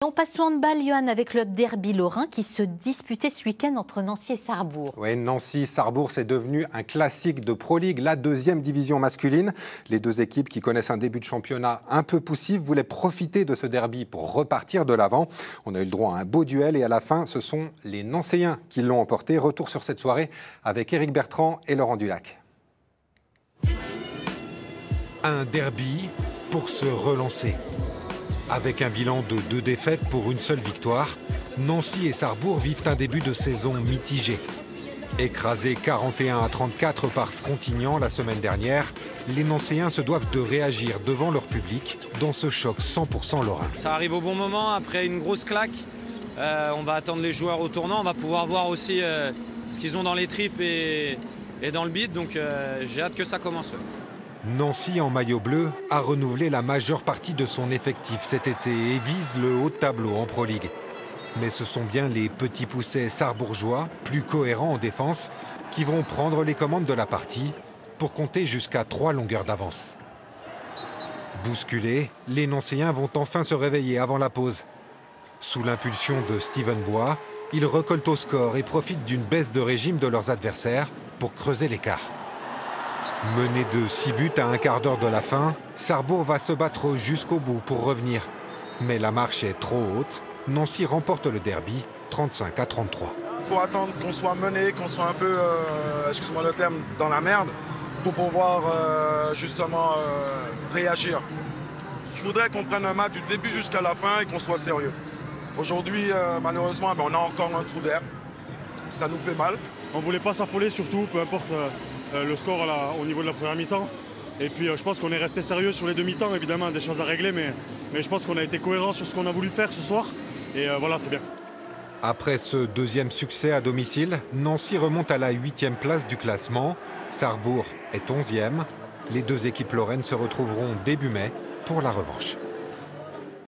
On passe au handball, Johan, avec le derby lorrain qui se disputait ce week-end entre Nancy et Sarrebourg. Oui, Nancy-Sarrebourg, c'est devenu un classique de Pro League, la deuxième division masculine. Les deux équipes qui connaissent un début de championnat un peu poussif voulaient profiter de ce derby pour repartir de l'avant. On a eu le droit à un beau duel et à la fin, ce sont les Nancéens qui l'ont emporté. Retour sur cette soirée avec Éric Bertrand et Laurent Dulac. Un derby pour se relancer. Avec un bilan de 2 défaites pour une seule victoire, Nancy et Sarrebourg vivent un début de saison mitigé. Écrasés 41-34 par Frontignan la semaine dernière, les Nancéens se doivent de réagir devant leur public dans ce choc 100% lorrain. Ça arrive au bon moment, après une grosse claque. On va attendre les joueurs au tournant, on va pouvoir voir aussi ce qu'ils ont dans les tripes et dans le bide, donc j'ai hâte que ça commence. Nancy en maillot bleu a renouvelé la majeure partie de son effectif cet été et vise le haut de tableau en Pro League. Mais ce sont bien les petits poussets sarrebourgeois, plus cohérents en défense, qui vont prendre les commandes de la partie pour compter jusqu'à 3 longueurs d'avance. Bousculés, les Nancéens vont enfin se réveiller avant la pause. Sous l'impulsion de Steven Bois, ils recollent au score et profitent d'une baisse de régime de leurs adversaires pour creuser l'écart. Mené de 6 buts à un quart d'heure de la fin, Sarrebourg va se battre jusqu'au bout pour revenir. Mais la marche est trop haute. Nancy remporte le derby 35-33. Il faut attendre qu'on soit mené, qu'on soit un peu, excuse-moi le terme, dans la merde pour pouvoir justement réagir. Je voudrais qu'on prenne un match du début jusqu'à la fin et qu'on soit sérieux. Aujourd'hui, malheureusement, on a encore un trou d'air. Ça nous fait mal. On ne voulait pas s'affoler surtout, peu importe le score au niveau de la première mi-temps. Et puis je pense qu'on est resté sérieux sur les deux mi-temps, évidemment, des choses à régler, mais je pense qu'on a été cohérent sur ce qu'on a voulu faire ce soir. Et voilà, c'est bien. Après ce deuxième succès à domicile, Nancy remonte à la 8e place du classement. Sarrebourg est 11e. Les deux équipes lorraines se retrouveront début mai pour la revanche.